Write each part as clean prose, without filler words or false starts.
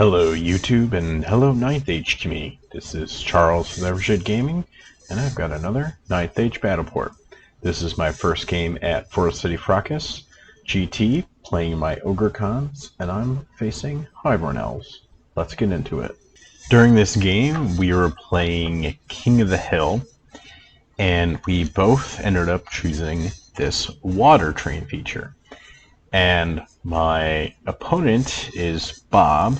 Hello YouTube and hello Ninth Age community. This is Charles with Evershed Gaming, and I've got another Ninth Age Battleport. This is my first game at Forest City Fracas GT, playing my Ogre cons, and I'm facing Highborn Elves. Let's get into it. During this game, we were playing King of the Hill, and we both ended up choosing this water train feature. And my opponent is Bob,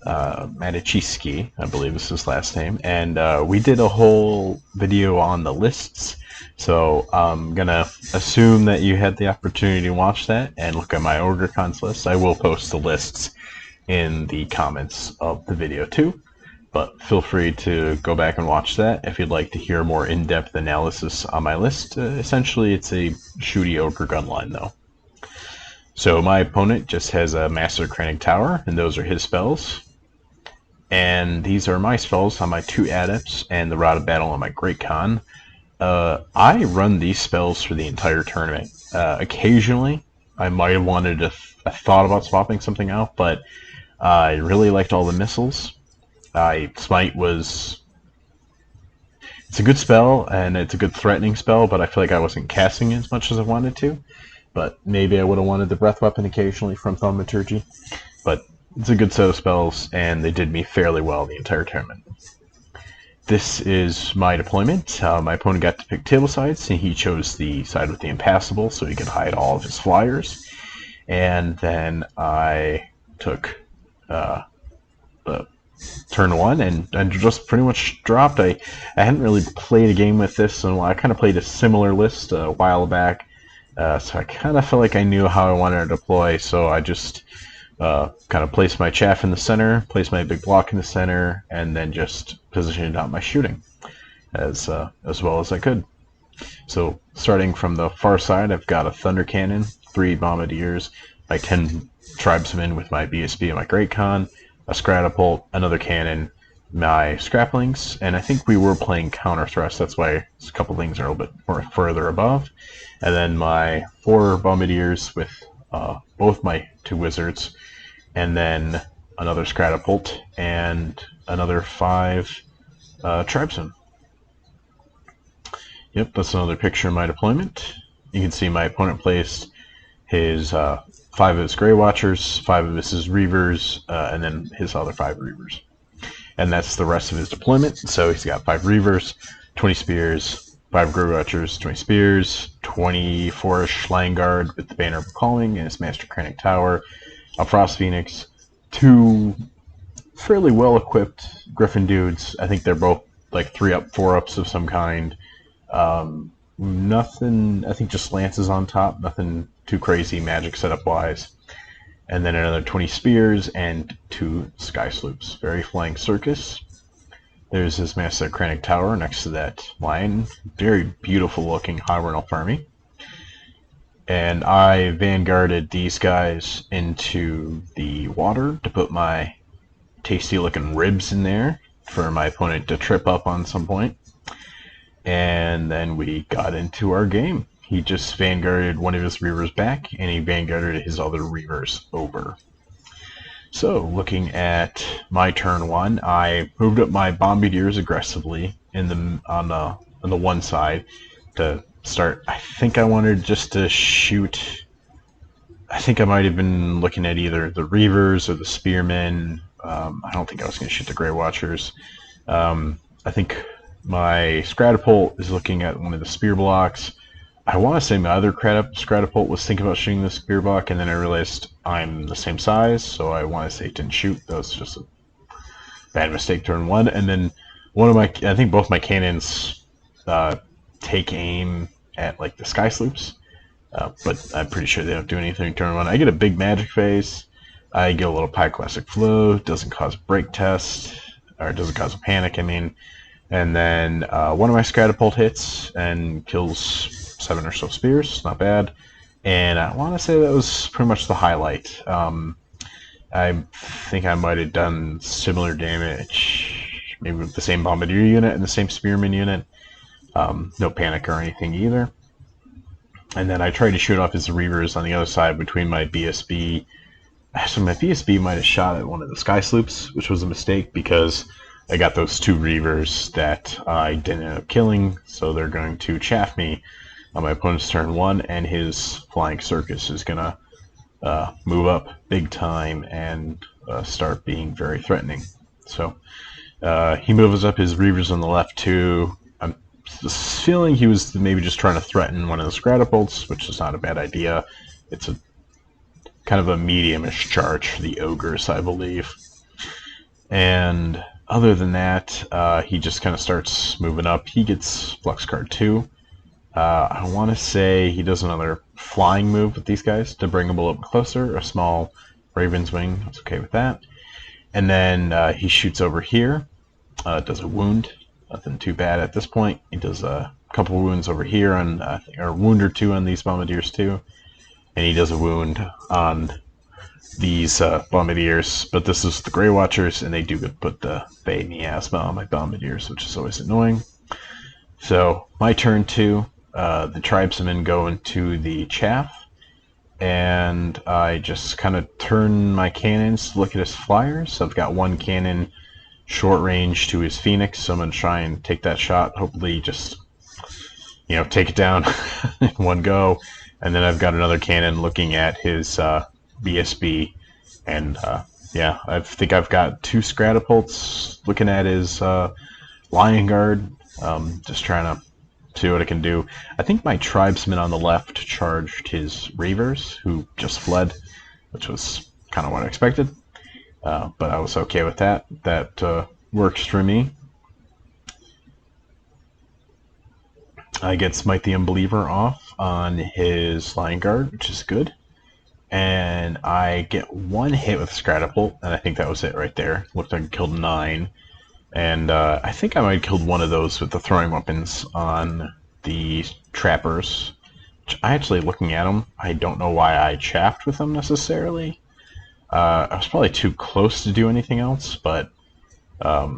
Matichiski, I believe is his last name, and we did a whole video on the lists, so I'm gonna assume that you had the opportunity to watch that and look at my Ogre cons list. I will post the lists in the comments of the video too, but feel free to go back and watch that if you'd like to hear more in-depth analysis on my list. Essentially, it's a shooty Ogre gun line though. So my opponent just has a Master Crannic Tower, and those are his spells. And these are my spells on my 2 Adepts and the Rod of Battle on my Great Con. I run these spells for the entire tournament. Occasionally, I might have wanted to, I thought about swapping something out, but I really liked all the missiles. Smite was, it's a good spell, and it's a good threatening spell, but I feel like I wasn't casting it as much as I wanted to. But maybe I would have wanted the Breath Weapon occasionally from Thaumaturgy. But it's a good set of spells, and they did me fairly well the entire tournament. This is my deployment. My opponent got to pick table sides, and he chose the side with the impassable, so he could hide all of his flyers. And then I took the turn 1 and just pretty much dropped. I hadn't really played a game with this in a while. I kind of played a similar list a while back. So I kind of felt like I knew how I wanted to deploy, so I just kind of placed my chaff in the center, placed my big block in the center, and then just positioned out my shooting as well as I could. So starting from the far side, I've got a Thunder Cannon, 3 Bombardiers, my 10 Tribesmen with my BSB and my Great Con, a Scratapult, another cannon, my Scraplings, and I think we were playing Counter Thrust, that's why a couple things are a little bit more further above. And then my 4 Bombardiers with both my 2 Wizards, and then another Scratapult, and another 5 Tribesmen. Yep, that's another picture of my deployment. You can see my opponent placed his 5 of his Grey Watchers, 5 of his Reavers, and then his other 5 Reavers. And that's the rest of his deployment. So he's got 5 Reavers, 20 Spears, 5 Grey Watchers, 20 Spears, 20 Forest Schlangenguard with the Banner of Calling and his Master Crannic Tower, a Frost Phoenix, 2 fairly well-equipped Griffin dudes. I think they're both like 3-up, 4-ups of some kind. Nothing, I think just lances on top, nothing too crazy magic setup-wise. And then another 20 Spears and 2 Sky Sloops. Very flying circus. There's his Master Crannic Tower next to that line. Very beautiful looking Highborn Elf army. And I vanguarded these guys into the water to put my tasty looking ribs in there for my opponent to trip up on some point. And then we got into our game. He just vanguarded one of his Reavers back, and he vanguarded his other Reavers over. So, looking at my turn 1, I moved up my Bombardiers aggressively on the one side to start. I think I wanted just to shoot. I think I might have been looking at either the Reavers or the Spearmen. I don't think I was going to shoot the Grey Watchers. I think my Scratapult is looking at one of the Spear blocks. I want to say my other Scratapult was thinking about shooting the Spear block, and then I realized I'm the same size, so I want to say it didn't shoot. That was just a bad mistake turn 1. And then I think both my cannons take aim at like the Sky Sloops, but I'm pretty sure they don't do anything turn 1. I get a big magic phase. I get a little Pyroclastic Flow. Doesn't cause a break test, or it doesn't cause a panic, I mean. And then one of my Scratapult hits and kills 7 or so Spears, not bad. And I want to say that was pretty much the highlight. I think I might have done similar damage, maybe with the same Bombardier unit and the same Spearman unit. No panic or anything either. And then I tried to shoot off his Reavers on the other side between my BSB Actually, my PSB might have shot at one of the Sky Sloops, which was a mistake because I got those two Reavers that I didn't end up killing, so they're going to chaff me on my opponent's turn 1, and his Flying Circus is going to move up big time and start being very threatening. So he moves up his Reavers on the left too. I'm feeling he was maybe just trying to threaten one of the Scratapults, which is not a bad idea. It's a kind of a medium-ish charge for the Ogres, I believe. And other than that, he just kind of starts moving up. He gets Flux Card 2. I want to say he does another flying move with these guys to bring them a little bit closer. A small Raven's Wing. I was okay with that. And then he shoots over here. Does a wound. Nothing too bad at this point. He does a couple wounds over here on, or a wound or two on these Bombardiers too. And he does a wound on these Bombardiers. But this is the Grey Watchers, and they do put the Bay Miasma on my Bombardiers, which is always annoying. So my turn 2. The tribesmen go into the chaff, and I just kind of turn my cannons to look at his flyers. So I've got one cannon short range to his Phoenix, so I'm going to try and take that shot. Hopefully just, take it down in one go. And then I've got another cannon looking at his BSB, and yeah, I think I've got 2 Scratapults looking at his Lion Guard, just trying to see what I can do. I think my tribesman on the left charged his Reavers, who just fled, which was kind of what I expected. But I was okay with that. That works for me. I get Smite the Unbeliever off on his Lion Guard, which is good. And I get 1 hit with Scratapult, and I think that was it right there. Looked like I killed 9. And I think I might have killed one of those with the throwing weapons on the trappers. Which I actually, looking at them, I don't know why I chaffed with them necessarily. I was probably too close to do anything else, but I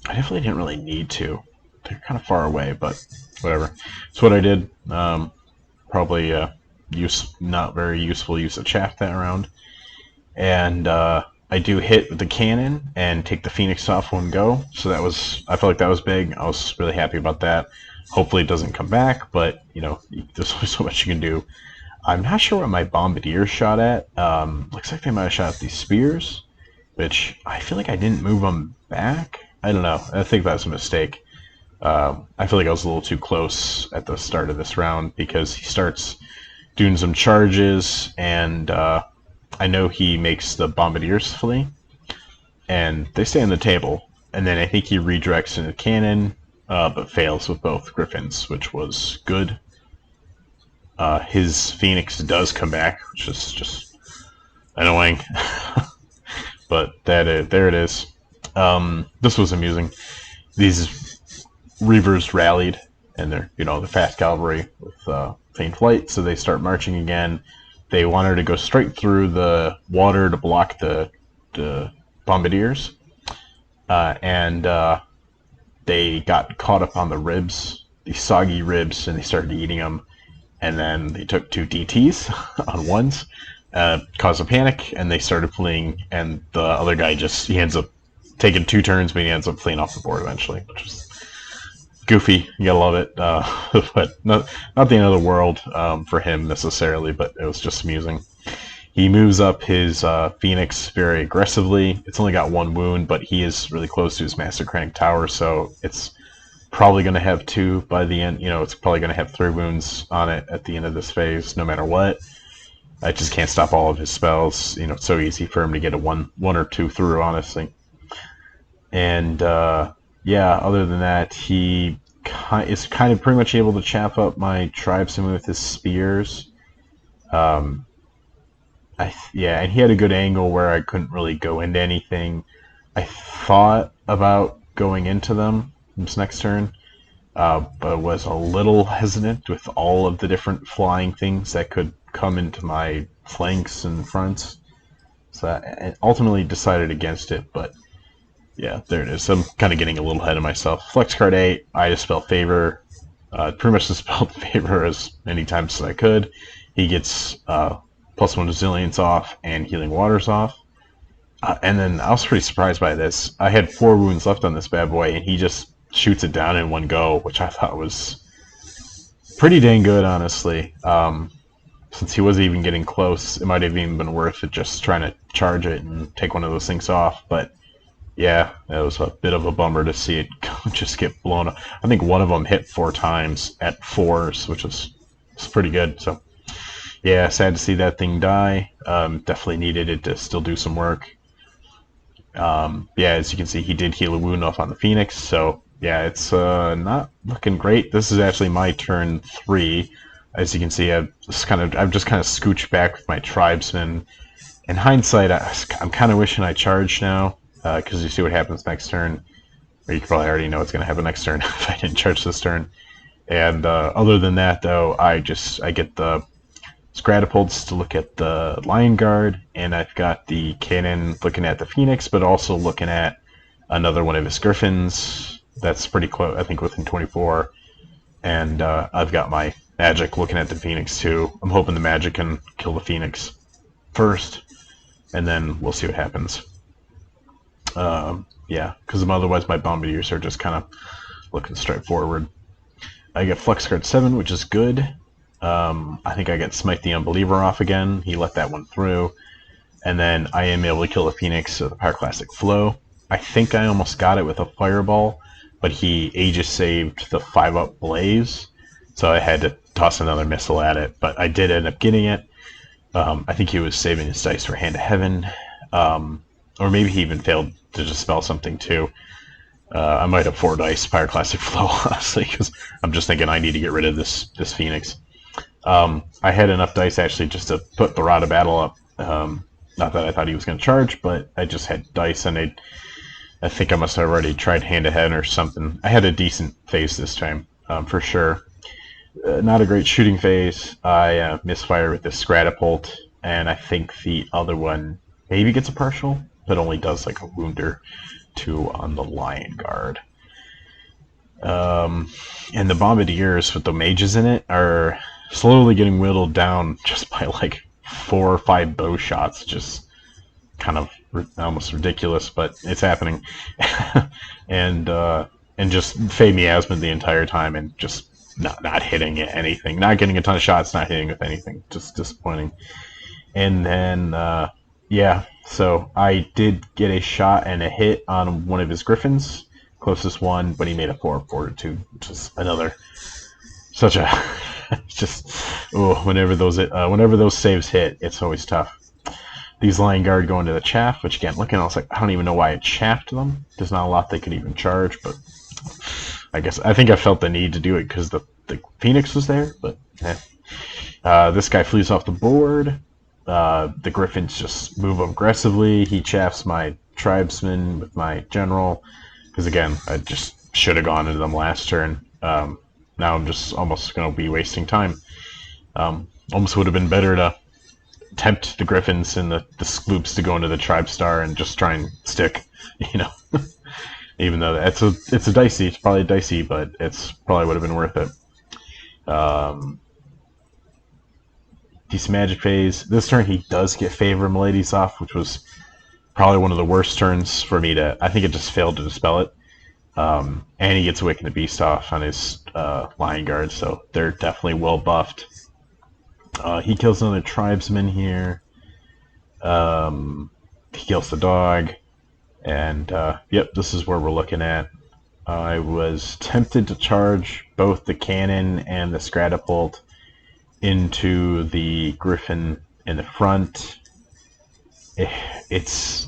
definitely didn't really need to. They're kind of far away, but whatever. That's what I did. Probably not very useful use of chaff that round. And I do hit with the cannon and take the Phoenix off one go. So I felt like that was big. I was really happy about that. Hopefully it doesn't come back, but there's only so much you can do. I'm not sure what my Bombardier shot at. Looks like they might have shot at these spears, which I feel like I didn't move them back. I don't know. I think that's a mistake. I feel like I was a little too close at the start of this round because he starts doing some charges, and I know he makes the Bombardiers flee, and they stay on the table. And then I think he redirects into cannon, but fails with both Griffins, which was good. His Phoenix does come back, which is just annoying. But there it is. This was amusing. These Reavers rallied, and they're the fast cavalry with faint flight, so they start marching again. They wanted to go straight through the water to block the Bombardiers, and they got caught up on the ribs, the soggy ribs, and they started eating them. And then they took 2 DTs on ones, caused a panic, and they started fleeing. And the other guy he ends up taking 2 turns, but he ends up fleeing off the board eventually, which is goofy. You gotta love it, but not the end of the world for him necessarily. But it was just amusing. He moves up his Phoenix very aggressively. It's only got 1 wound, but he is really close to his Mastercratic Tower, so it's probably going to have 2 by the end. It's probably going to have 3 wounds on it at the end of this phase, no matter what. I just can't stop all of his spells. It's so easy for him to get a one or 2 through, honestly. And yeah, other than that, he is kind of pretty much able to chop up my tribesmen with his spears. Yeah, and he had a good angle where I couldn't really go into anything. I thought about going into them this next turn, but was a little hesitant with all of the different flying things that could come into my flanks and fronts. So I ultimately decided against it, but yeah, there it is. I'm kind of getting a little ahead of myself. Flex card 8, I dispel favor. Pretty much dispelled favor as many times as I could. He gets +1 resilience off and healing waters off. And then I was pretty surprised by this. I had 4 wounds left on this bad boy, and he just shoots it down in one go, which I thought was pretty dang good, honestly. Since he wasn't even getting close, it might have even been worth it just trying to charge it and take one of those things off. But yeah, that was a bit of a bummer to see it just get blown up. I think one of them hit 4 times at 4s, which was pretty good. So yeah, sad to see that thing die. Definitely needed it to still do some work. Yeah, as you can see, he did heal a wound off on the Phoenix. So yeah, it's not looking great. This is actually my turn 3. As you can see, I've just kind of scooched back with my tribesmen. In hindsight, I'm kind of wishing I charged now, because you see what happens next turn. Or you probably already know what's going to happen next turn if I didn't charge this turn. And other than that, though, I get the Scratapults to look at the Lion Guard, and I've got the cannon looking at the Phoenix, but also looking at another one of his Griffins. That's pretty close, I think, within 24. And I've got my magic looking at the Phoenix too. I'm hoping the magic can kill the Phoenix first, and then we'll see what happens. Yeah, because otherwise my Bombardiers are just kind of looking straight forward. I get Flux Guard 7, which is good. I think I get Smite the Unbeliever off again. He let that one through. And then I am able to kill the Phoenix with a Pyroclastic Flow. I think I almost got it with a Fireball, but he Aegis saved the 5-up Blaze, so I had to toss another missile at it, but I did end up getting it. I think he was saving his dice for Hand of Heaven, or maybe he even failed to dispel something too. I might have 4 dice Pyroclastic Flow, honestly, because I'm just thinking I need to get rid of this Phoenix. I had enough dice actually just to put the Rod of Battle up. Not that I thought he was going to charge, but I just had dice, and I think I must have already tried Hand of Heaven or something. I had a decent phase this time, for sure. Not a great shooting phase. I misfire with the Scratapult, and I think the other one maybe gets a partial, but only does like a wound or 2 on the Lion Guard. And the Bombardiers with the mages in it are slowly getting whittled down just by like 4 or 5 bow shots. Just kind of almost ridiculous, but it's happening. and just Fey Miasma the entire time, and just not hitting anything, not getting a ton of shots, not hitting with anything, just disappointing. And then yeah, so I did get a shot and a hit on one of his Griffins, closest one, but he made a 4 fortitude, which is another such a just whenever those saves hit, it's always tough. These Lion Guard go into the chaff, which again, looking, I was like, I don't even know why it chaffed them. There's not a lot they could even charge, but I think I felt the need to do it because the Phoenix was there, but this guy flees off the board. The Griffins just move aggressively. He chaffs my tribesman with my general, because again, I just should have gone into them last turn. Now I'm just almost going to be wasting time. Almost would have been better to tempt the Griffins and the Scloops to go into the Tribe Star and just try and stick, you know. Even though it's probably dicey, but it's probably would have been worth it. Decent magic phase. This turn he does get Favor Milady's off, which was probably one of the worst turns for me to. I think it just failed to dispel it. And he gets Awaken the Beast off on his Lion Guard, so they're definitely well buffed. He kills another tribesman here. He kills the dog. And, yep, this is where we're looking at. I was tempted to charge both the cannon and the Scratapult into the Griffin in the front. It's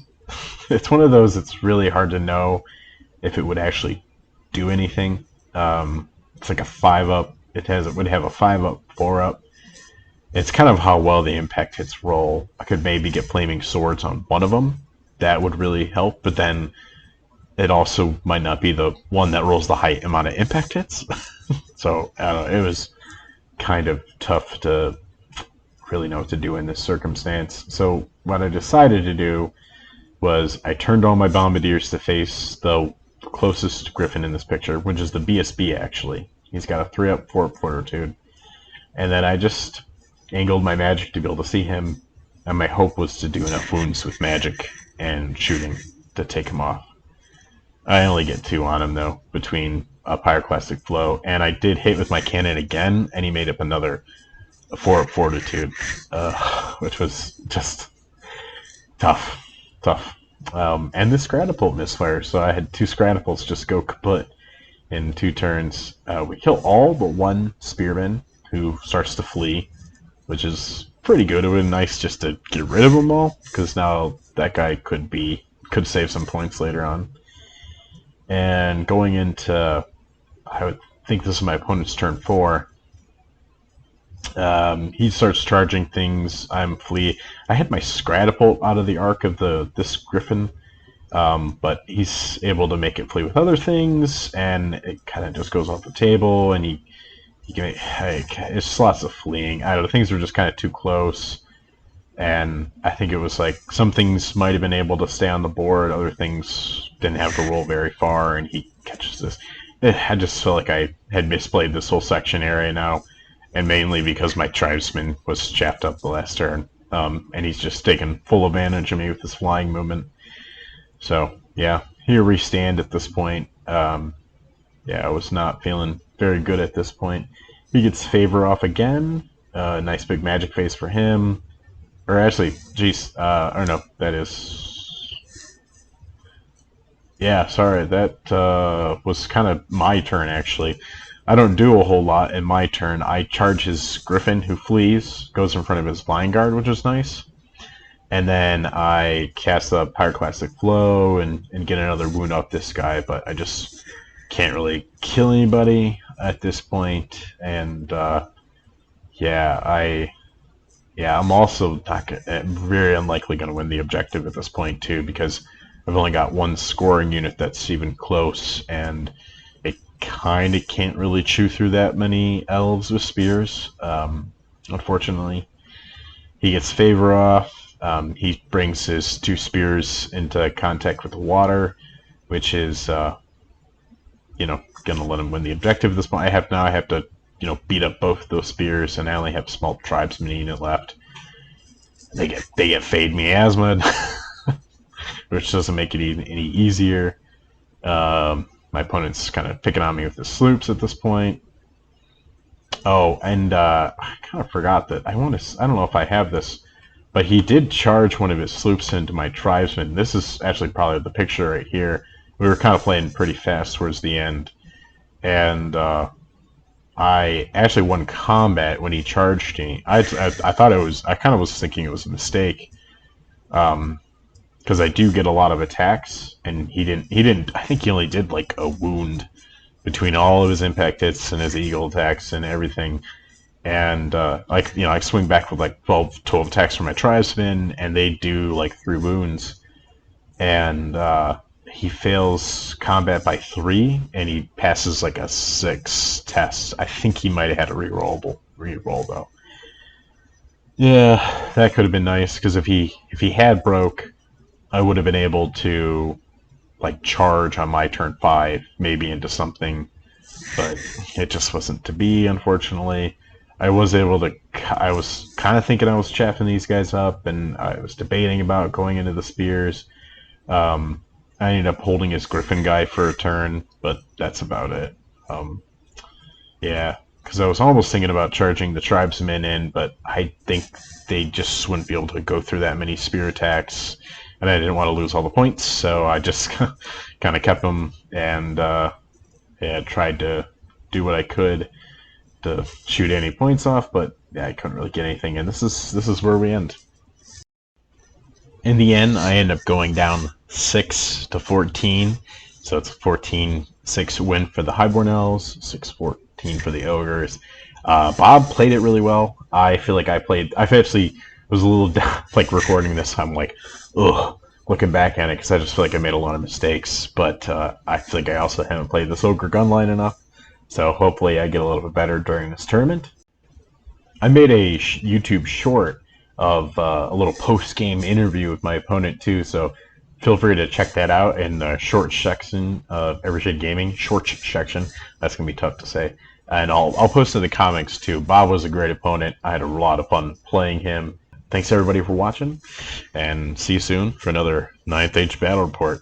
one of those that's really hard to know if it would actually do anything. It's like a 5-up. It would have a 5-up, 4-up. It's kind of how well the impact hits roll. I could maybe get Flaming Swords on one of them. That would really help, but then it also might not be the one that rolls the high amount of impact hits. So, I don't know, it was kind of tough to really know what to do in this circumstance. So, what I decided to do was I turned all my Bombardiers to face the closest Griffin in this picture, which is the BSB, actually. He's got a 3-up, 4-up fortitude. And then I just angled my magic to be able to see him, and my hope was to do enough wounds with magic and shooting to take him off. I only get 2 on him though, between a pyroclastic flow, and I did hit with my cannon again, and he made up another 4 of fortitude, which was just tough. And this Scratapult misfire, so I had 2 Scratapults just go kaput in 2 turns. We kill all but 1 spearman who starts to flee, which is pretty good. It would have been nice just to get rid of them all, because now that guy could save some points later on. And going into, I would think this is my opponent's turn 4. He starts charging things. I'm flee. I had my Scratapult out of the arc of this griffin, but he's able to make it flee with other things, and it kind of just goes off the table. And it's lots of fleeing. I don't know. Things were just kind of too close, and I think it was like some things might have been able to stay on the board, other things didn't have to roll very far, and he catches this. I just felt like I had misplayed this whole section area now, and mainly because my tribesman was chapped up the last turn, and he's just taken full advantage of me with his flying movement. So yeah, here we stand at this point. Yeah, I was not feeling very good at this point. He gets favor off again. Nice big magic face for him. Or actually, geez, or no, that is... Yeah, sorry, that was kind of my turn, actually. I don't do a whole lot in my turn. I charge his griffin, who flees, goes in front of his flying guard, which is nice. And then I cast a Pyroclastic Flow and get another wound off this guy, but I just can't really kill anybody at this point. And I'm also very unlikely going to win the objective at this point too, because I've only got 1 scoring unit that's even close, and it kind of can't really chew through that many elves with spears, unfortunately. He gets favor off. He brings his 2 spears into contact with the water, which is, going to let him win the objective at this point. I have to, beat up both those spears, and I only have a small tribesman unit left. They get Fade Miasma, which doesn't make it any easier. My opponent's kind of picking on me with his sloops at this point. Oh, and I kind of forgot that I don't know if I have this, but he did charge one of his sloops into my tribesman. This is actually probably the picture right here. We were kind of playing pretty fast towards the end, and I actually won combat when he charged me. I thought it was, I kind of was thinking it was a mistake, because I do get a lot of attacks, and he didn't. I think he only did like a wound between all of his impact hits and his eagle attacks and everything. And I swing back with like 12 attacks from my tribesmen, and they do like 3 wounds, and he fails combat by 3, and he passes like a 6 test. I think he might have had a reroll though. Yeah, that could have been nice, because if he had broke, I would have been able to like charge on my turn 5, maybe into something, but it just wasn't to be, unfortunately. I was kind of thinking I was chaffing these guys up, and I was debating about going into the spears. I ended up holding his griffin guy for a turn, but that's about it. Yeah, because I was almost thinking about charging the tribesmen in, but I think they just wouldn't be able to go through that many spear attacks, and I didn't want to lose all the points, so I just kind of kept them, and tried to do what I could to shoot any points off, but I couldn't really get anything, and this is where we end. In the end, I end up going down 6-14, so it's a 14-6 win for the Highborn Elves, 6-14 for the Ogres. Bob played it really well. I feel like I actually was a little like recording this. I'm like, ugh, looking back at it, because I just feel like I made a lot of mistakes. But I feel like I also haven't played this Ogre gunline enough, so hopefully I get a little bit better during this tournament. I made a YouTube short of a little post-game interview with my opponent too, so feel free to check that out in the short section of Everyshade Gaming. Short section. That's gonna be tough to say. And I'll post in the comics too. Bob was a great opponent. I had a lot of fun playing him. Thanks everybody for watching, and see you soon for another Ninth Age Battle Report.